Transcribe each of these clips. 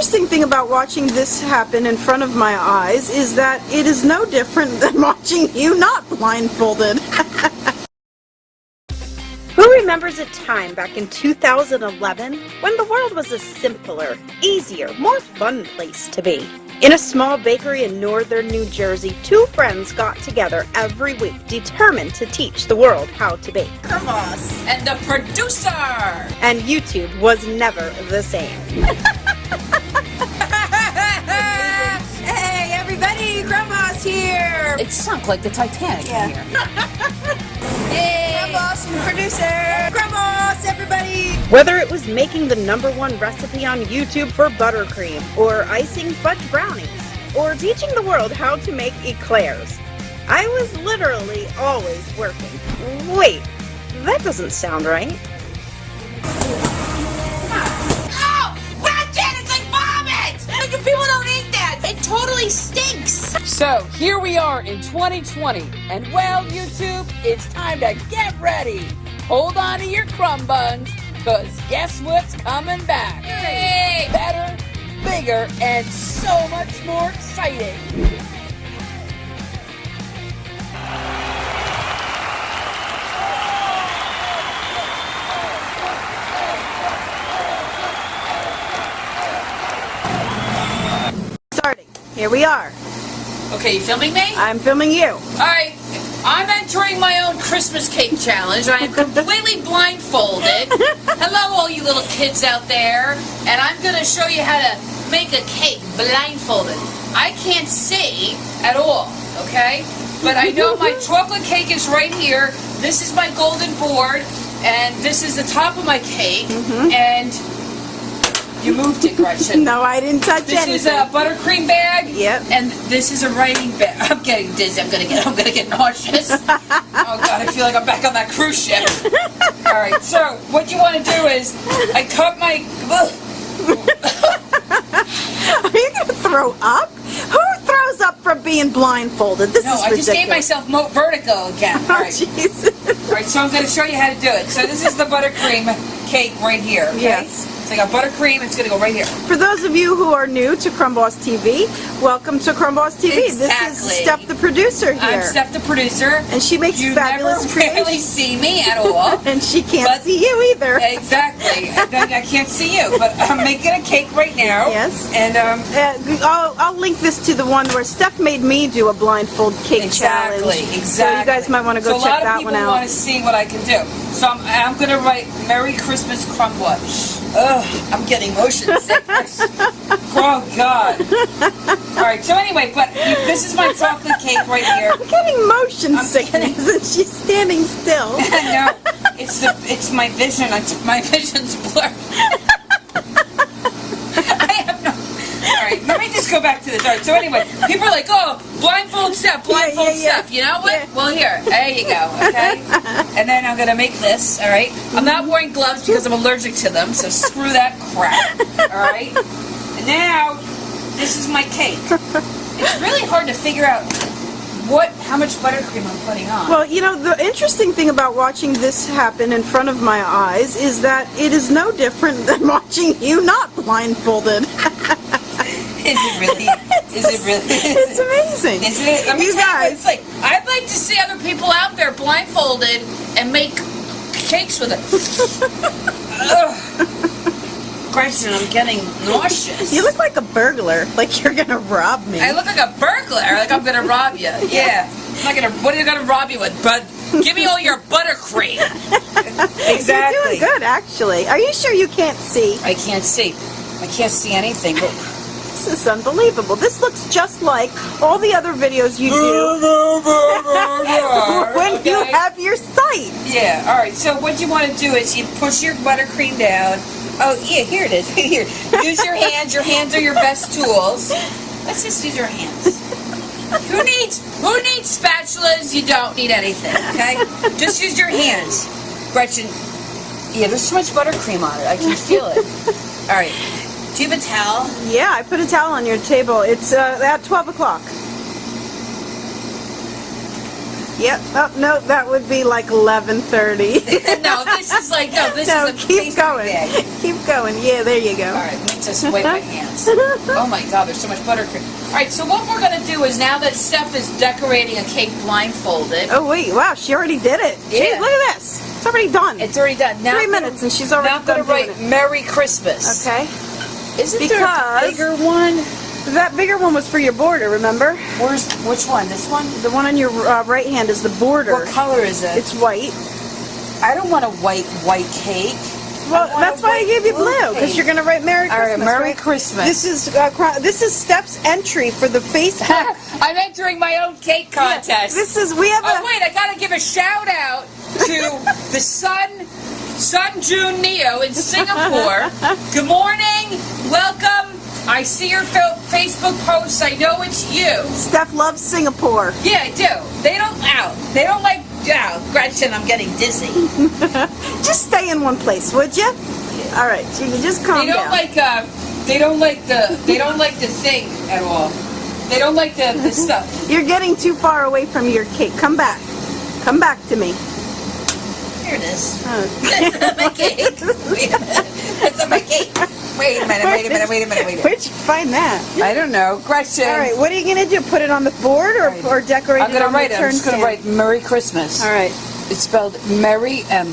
interesting thing about watching this happen in front of my eyes is that it is no different than watching you not blindfolded. Who remembers a time back in 2011 when the world was a simpler, easier, more fun place to be? In a small bakery in northern New Jersey, two friends got together every week, determined to teach the world how to bake. Crumb Boss and the producer! And YouTube was never the same. Hey everybody, Crumb Boss here! It sunk like the Titanic in here. Hey! Crumb Boss and the producer! Crumb Boss, everybody! Whether it was making the #1 recipe on YouTube for buttercream, or icing fudge brownies, or teaching the world how to make eclairs, I was literally always working. Wait, that doesn't sound right. Oh! Ratchet! It's like vomit! Like, people don't eat that! It totally stinks! So, here we are in 2020, and well, YouTube, it's time to get ready! Hold on to your crumb buns, because guess what's coming back? Yay! Better, bigger, and so much more exciting! Starting. Here we are. Okay, you filming me? I'm filming you. Alright, I'm entering my own Christmas cake challenge. I am completely blindfolded. Hello, all you little kids out there. And I'm going to show you how to make a cake blindfolded. I can't see at all, okay? But I know my chocolate cake is right here. This is my golden board. And this is the top of my cake. And you moved it, Gretchen. No, I didn't touch This anything. is a buttercream bag. Yep. And this is a writing bag. I'm getting dizzy. I'm gonna get nauseous. Oh God, I feel like I'm back on that cruise ship. All right. So what you want to do is, I cut my. Are you going to throw up? Who throws up from being blindfolded? This No, is I ridiculous. just gave myself vertigo again. All Oh, right. jeez. All right. So I'm gonna show you how to do it. So this is the buttercream cake right here. Okay? Yes. So I got buttercream. It's gonna go right here. For those of you who are new to Crumb Boss TV, welcome to Crumb Boss TV. This Exactly. is Steph the producer here. I'm Steph the producer. And she makes You fabulous never really creations. see me at all. And she can't But- see you either. Exactly. I can't see you, but I'm making a cake right now. Yes. And I'll link this to the one where Steph made me do a blindfold cake challenge. Exactly. So you guys might want to go check that one So a lot of people want out. to see what I can do. So I'm going to write Merry Christmas Crumb Boss. Ugh, I'm getting motion sickness. Oh God. All right. So anyway, but this is my chocolate cake right here. I'm getting motion I'm sickness and she's standing still. No, it's my vision. My vision's blurred. I have no. All right, let me just go back to the dark. So anyway, people are like, "Oh, blindfold Steph, blindfold Steph." You know what? Yeah. Well, here, there you go. Okay, and then I'm gonna make this. All right, I'm not wearing gloves because I'm allergic to them. So screw that crap. All right, and now this is my cake. It's really hard to figure out how much buttercream I'm putting on. Well, you know, the interesting thing about watching this happen in front of my eyes is that it is no different than watching you not blindfolded. Is it really? Is it really? It's amazing. Isn't it? Let me You tell you what guys. it's like. I'd like to see other people out there blindfolded and make cakes with it. Ugh. Gretchen, I'm getting nauseous. You look like a burglar, like you're gonna rob me. I look like a burglar, like I'm gonna rob you. Yeah. I'm not gonna. What are you gonna rob you with, bud? Give me all your buttercream. Exactly. You're doing good, actually. Are you sure you can't see? I can't see. I can't see anything. This is unbelievable. This looks just like all the other videos you do when you have your sight. Yeah, alright, so what you want to do is you push your buttercream down. Oh, yeah, here it is, right here. Use your hands. Your hands are your best tools. Let's just use your hands. Who needs spatulas? You don't need anything, okay? Just use your hands. Gretchen, yeah, there's so much buttercream on it. I can feel it. Alright, do you have a towel? Yeah, I put a towel on your table. It's at 12 o'clock. Yep. Oh, no, that would be like 11:30. No, this is like, no, this No, is a keep pastry going. bag. Keep going. Yeah, there you go. All right, let me just wipe my hands. Oh my God, there's so much buttercream. All right, so what we're gonna do is now that Steph is decorating a cake blindfolded. Oh wait, wow, she already did it. Yeah. Jeez, look at this. It's already done. It's already done. Now 3 minutes and she's already now I'm gonna done doing write it. Merry Christmas. Okay. Isn't there a bigger one? That bigger one was for your border, remember? Which one? This one? The one on your right hand is the border. What color is it? It's white. I don't want a white cake. Well, that's why I gave you blue, because you're going to write Merry Christmas. All right, Merry right? Christmas. This is Steph's entry for the Facebook. I'm entering my own cake contest. We have Oh wait, I gotta give a shout out to the Sun June Neo in Singapore. Good morning, welcome. I see your Facebook posts. I know it's you. Steph loves Singapore. Yeah, I do. They don't like. Gretchen, I'm getting dizzy. Just stay in one place, would you? All right, so you can just calm They don't down. They don't like the thing at all. They don't like the stuff. You're getting too far away from your cake. Come back. Come back to me. Here it is. Oh. That's my cake. Wait a minute. That's my cake. Wait a minute. Where'd you find that? I don't know. Gretchen. All right, what are you going to do? Put it on the board or decorate I'm it gonna on write the it. I'm just going to turnstand? write Merry Christmas. All right. It's spelled Merry M.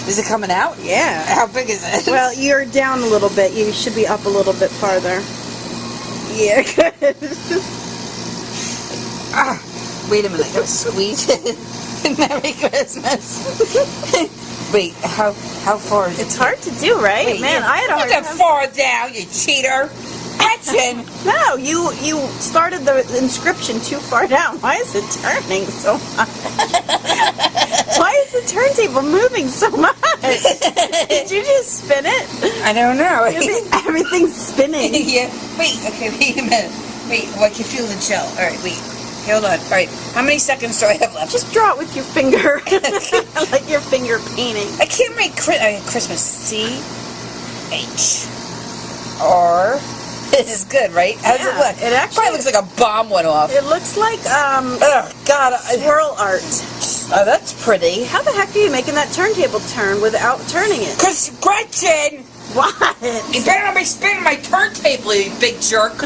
Is it coming out? Yeah. How big is it? Well, you're down a little bit. You should be up a little bit farther. Yeah, good. Wait a minute. I gotta squeeze it. Merry Christmas. Wait, how far is it? It's hard to do, right? Wait, Man, I had a hard Look time. far down, you cheater. Gretchen. No, you started the inscription too far down. Why is it turning so much? Why is the turntable moving so much? Did you just spin it? I don't know. Everything's spinning. Yeah. Wait a minute. Wait, I can feel the gel. All right, wait. Hold on. All right, how many seconds do I have left? Just draw it with your finger. Like your finger painting. I can't write Christmas. C-H-R. This is good, right? How does it look? It actually probably looks like a bomb went off. It looks like Oh God! swirl art. Oh, that's pretty. How the heck are you making that turntable turn without turning it? Cause Gretchen, What? you better not be spinning my turntable, you big jerk.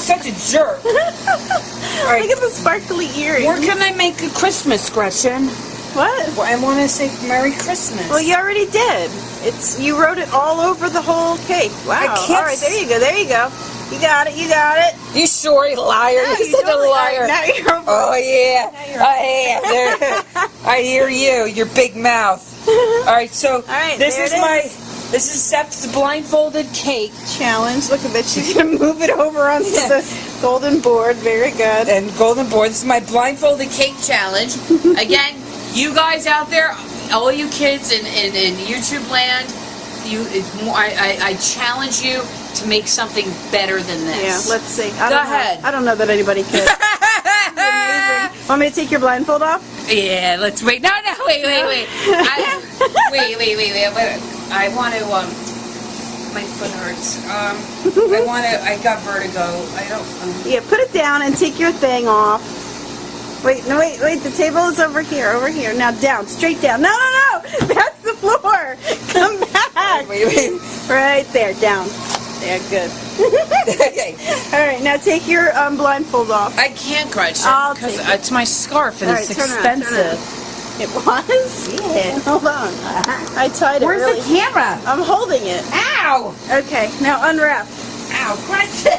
Such a jerk. All right, Look at the sparkly earrings. where can I make a Christmas, Gretchen? What? Well, I want to say Merry Christmas. Well, you already did. You wrote it all over the whole cake. Wow. I can't All right, there you go. There you go. You got it. You got it. You sorry liar. No, You're such a totally liar. are. Now you're over. Oh yeah. Now you're I hear you. Your big mouth. All right. So right, this there is it this is Steph's blindfolded cake. Challenge. Look at that. She's going to move it over onto the golden board. Very good. And golden board. This is my blindfolded cake challenge. Again, you guys out there, all you kids in YouTube land, I challenge you to make something better than this. Yeah, let's see. Go ahead. I don't know that anybody could. Amazing. Want me to take your blindfold off? Yeah, let's wait. No, wait. Wait. I want to, my foot hurts. I got vertigo. I don't, Yeah, put it down and take your thing off. Wait, the table is over here. Now down, straight down. No, that's the floor. Come back. Wait. Right there, down. Yeah, good. Okay. All right, now take your blindfold off. I can't, Gretchen, I'll because take it. it's my scarf and All it's right, turn around, expensive. It was? Yeah. Hold on. I tied it Where's really. the camera? I'm holding it. Ow! Okay, now unwrap. Ow, Gretchen!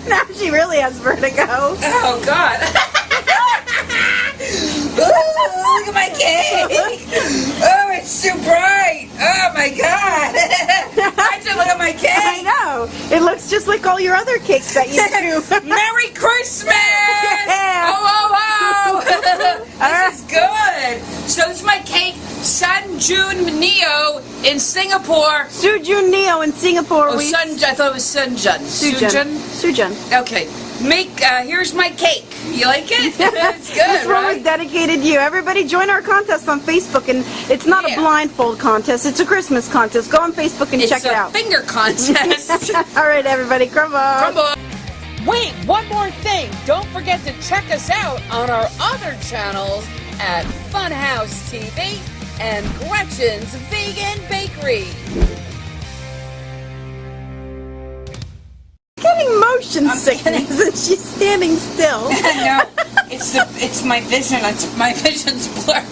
Now she really has vertigo. Oh, God. Ooh, look at my cake! Oh, it's too bright! Oh, my God! Gretchen, look at my I cake! know. It looks just like all your other cakes that you do. Merry Christmas! Yeah. Oh! This is good. So this is my cake, Sun June Neo in Singapore. Sujun Neo in Singapore. Oh, Sun. I thought it was Sunjun. Sujun. Okay. Here's my cake. You like it? It's good, This one was right? dedicated to you. Everybody join our contest on Facebook, and it's not a blindfold contest. It's a Christmas contest. Go on Facebook and check it out. It's a finger contest. All right, everybody, crumb on. Crumble. Wait, one more thing. Don't forget to check us out on our other channels at Funhouse TV and Gretchen's Vegan Bakery. Getting motion sickness and she's standing still. No, it's my vision. My vision's blurred.